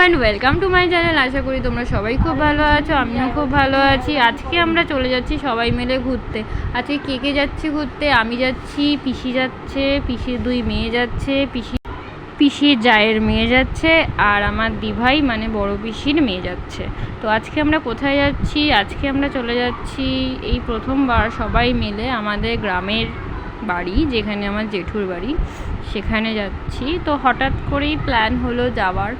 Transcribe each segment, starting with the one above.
Everyone, welcome to my channel. আশা করি তোমরা সবাই খুব ভালো আছো, আমিও খুব ভালো আছি। আজকে আমরা চলে যাচ্ছি সবাই মিলে ঘুরতে। আজকে কে কে যাচ্ছি ঘুরতে? আমি যাচ্ছি, পিসি যাচ্ছে, পিসির দুই মেয়ে যাচ্ছে, পিসির জায়ের মেয়ে যাচ্ছে, আর আমার দিভাই মানে বড় পিসির মেয়ে যাচ্ছে। তো আজকে আমরা কোথায় যাচ্ছি? আজকে আমরা চলে যাচ্ছি এই প্রথমবার সবাই মিলে আমাদের গ্রামের বাড়ি, যেখানে আমার জেঠুর বাড়ি, সেখানে যাচ্ছি। তো হঠাৎ করেই প্ল্যান হলো যাওয়ার।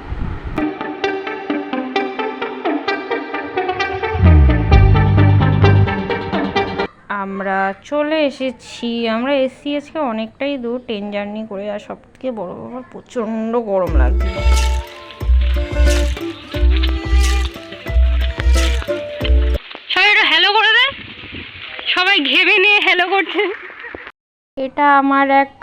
আমরা চলে এসেছি। আমরা এসছি আজকে অনেকটাই দূর, ট্রেন জার্নি করে। আর সব থেকে বড় ব্যাপার, প্রচণ্ড গরম লাগছিল। সবাই একটু হ্যালো করে দে। সবাই ঘেমে নিয়ে হ্যালো করছে। এটা আমার এক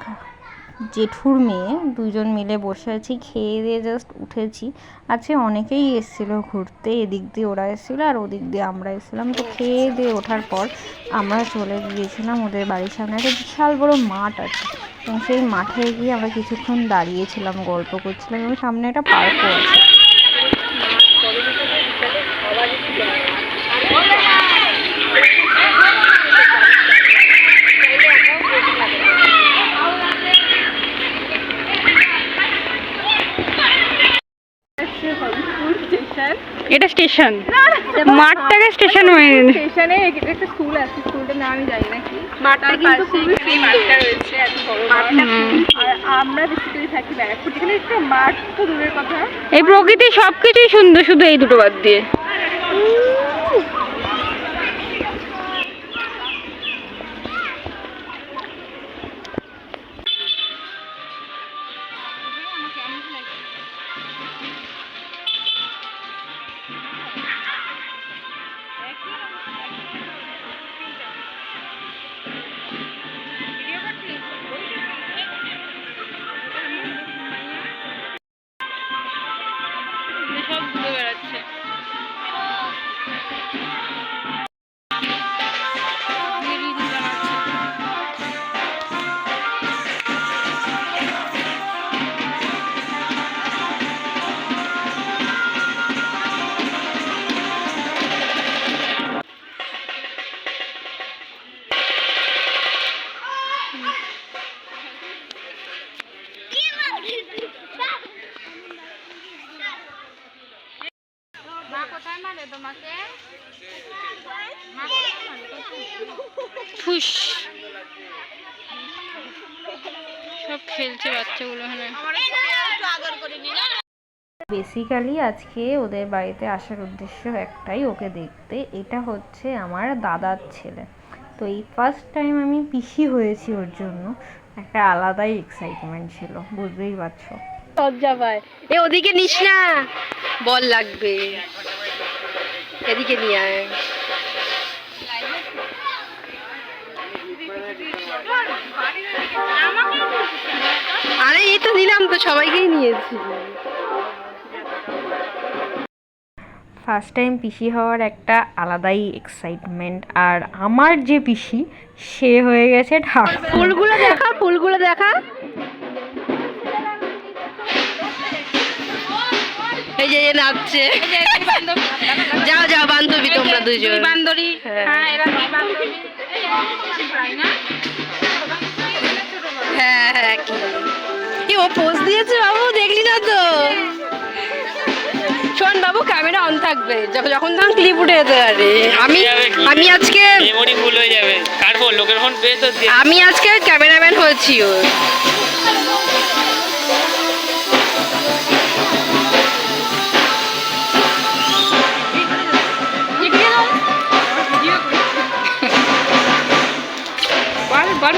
জেঠুর মেয়ে, দুজন মিলে বসে আছি, খেয়ে দিয়ে জাস্ট উঠেছি। আজকে অনেকেই এসেছিলো ঘুরতে, এদিক দিয়ে ওরা এসেছিলো আর ওদিক দিয়ে আমরা এসেছিলাম। তো খেয়ে দিয়ে ওঠার পর আমরা চলে গিয়েছিলাম ওদের বাড়ির সামনে একটা বিশাল বড় মাঠ আছে, এবং সেই মাঠে গিয়ে আমরা কিছুক্ষণ দাঁড়িয়েছিলাম, গল্প করছিলাম, এবং সামনে একটা পার্কও আছে। এটা স্টেশন, মাঠটাকে স্টেশন হয়ে গেছে। স্টেশনে একটা স্কুল আছে, স্কুলটার নাম আমি জানি না কি। মাঠটা কিন্তু খুবই মাঠটা রয়েছে, এত বড় মাঠটা। আর আমরা বেসিক্যালি থাকি ব্যারাকপুর, যেখানে একটা মাঠ তো দূরের কথা। এই প্রকৃতি সবকিছুই সুন্দর, শুধু এই দুটো বাদ দিয়ে। সব ঘুরে বেড়াচ্ছে। সব খেলছে বাচ্চাগুলো এখানে। বেসিক্যালি আজকে ওদের বাড়িতে আসার উদ্দেশ্য একটাই, ওকে দেখতে। এটা হচ্ছে আমার দাদার ছেলে। তো এই ফার্স্ট টাইম আমি পিসি হয়েছি, ওর জন্য একটা আলাদাই এক্সাইটমেন্ট ছিল, বুঝতেই পারছো। লজ্জা পায়। এ ওদিকে নিস না, বল লাগবে। এদিকে নিয়ে আয়। আরে এই তো নিলাম তো, সবাইকেই নিয়েছি। ফার্স্ট টাইম পিসি হওয়ার একটা আলাদাই এক্সাইটমেন্ট। আর আমার যে পিসি, সে হয়ে গেছে ঠাকুর। ফুলগুলো দেখা, ফুলগুলো দেখা। এই যে নাচছে। যাও যাও বান্ধবী, তোমরা দুজন বান্ধবী। হ্যাঁ হ্যাঁ, কি ও পোজ দিয়েছে বাবু, দেখলি না তো? শোন বাবু, ক্যামেরা অন থাকবে, যখন তখন ক্লিপ উঠে যেতে পারে। আমি আজকে মেমোরি ফুল হয়ে যাবে। কার ফোন? লোকের ফোন পেয়ে তো। আমি আজকে ক্যামেরাম্যান হয়েছি ওর।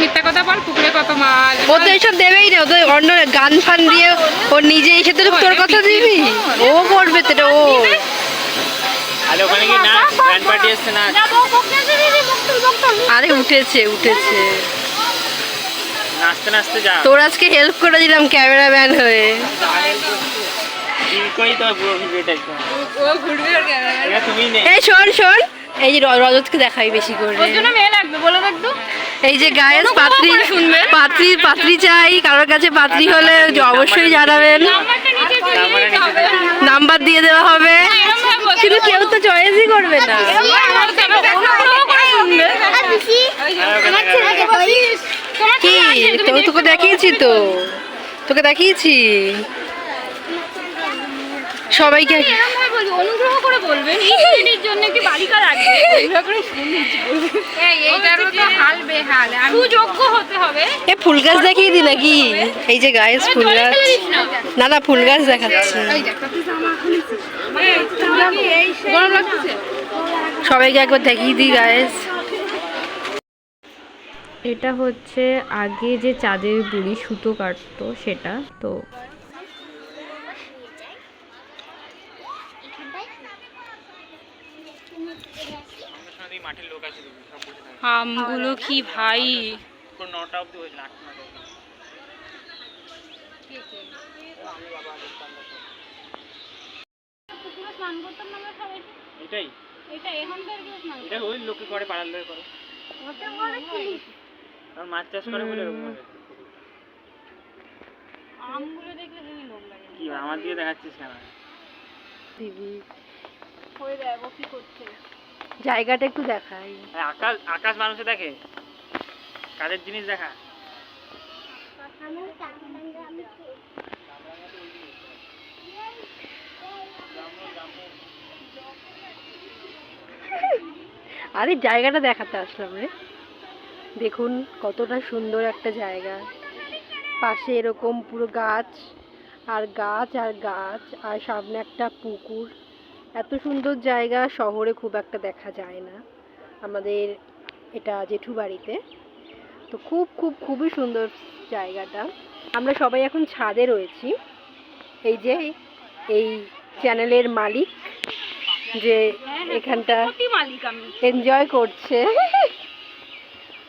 মিথ্যা কথা বল, পুকুরে কত মাছ। ও তো এইসব দেবেই না, ও তো অন্য গান ফান দিয়ে ও নিজে এসে তো তোর কথা দিবি। ও করবে তো, ও আরে উঠেছে উঠেছে, নাচতে নাচতে যা। তোর আজকে হেল্প করে দিলাম ক্যামেরাম্যান হয়ে। এই শোন শোন, এই যে রজতকে দেখাই বেশি করে। এই যে গায়ে পাত্রী শুনবে, পাত্রী চাই, কারোর কাছে পাত্রী হলে অবশ্যই জানাবেন। নাম্বার দিয়ে দেওয়া হবে, কিন্তু কেউ তো চয়েসই করবে না। কি তোকে দেখিয়েছি তো, তোকে দেখিয়েছি সবাইকে। অনুগ্রহ করে বলবেন এই মিনিটের জন্য কি বালিকা লাগবে, সুযোগ্য হতে হবে। এ ফুল গাছ দেখিয়ে দি নাকি? এই যে গাছ ফুল গাছ, না না ফুল গাছ দেখাচ্ছে। সবাইকে একবার দেখিয়ে দিই গাছ। এটা হচ্ছে আগে যে চাঁদের বুড়ি সুতো কাটতো সেটা। তো আমগুলো কি ভাই, এটাই এটা ওই লোকে করে, পাড়ার লোকে করে, আর মাছ চাষ করে বলে এরকম হবে। আমগুলো দেখলে হেভি লোক লাগে। কি আমার দিকে দেখাচ্ছিস কেন? জায়গাটা একটু দেখাই। আকাশ আকাশ মানুষে দেখে, কাজের জিনিস দেখা। আরে জায়গাটা দেখাতে আসলাম রে। দেখুন কতটা সুন্দর একটা জায়গা, পাশে এরকম পুরো গাছ আর গাছ আর গাছ, আর সামনে একটা পুকুর। এত সুন্দর জায়গা শহরে খুব একটা দেখা যায় না, আমাদের এটা জেঠু বাড়িতে। তো খুব খুব খুবই সুন্দর জায়গাটা। আমরা সবাই এখন ছাদে রয়েছি। এই যে এই চ্যানেলের মালিক যে এখানটা এনজয় করছে,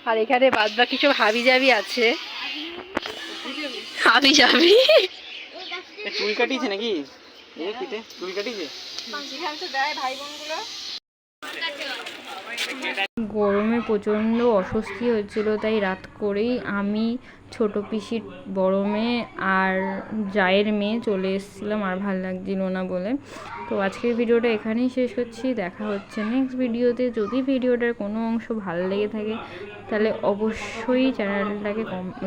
আর এখানে বাদ বাকি সব হাবি জাবি আছে। হাবি জাবি চুল কাটিয়েছে নাকি? পিঠে চুল কাটিয়েছে। গরমে প্রচণ্ড অস্বস্তি হচ্ছিল, তাই রাত করেই আমি, ছোট পিসির বড় মেয়ে আর জায়ের মেয়ে চলে এসেছিলাম, আর ভাল লাগছিল না বলে। তো আজকের ভিডিওটা এখানেই শেষ করছি, দেখা হচ্ছে নেক্সট ভিডিওতে। যদি ভিডিওটার কোনো অংশ ভালো লেগে থাকে তাহলে অবশ্যই চ্যানেলটাকে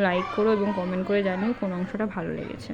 লাইক করো এবং কমেন্ট করে জানিও কোন অংশটা ভালো লেগেছে।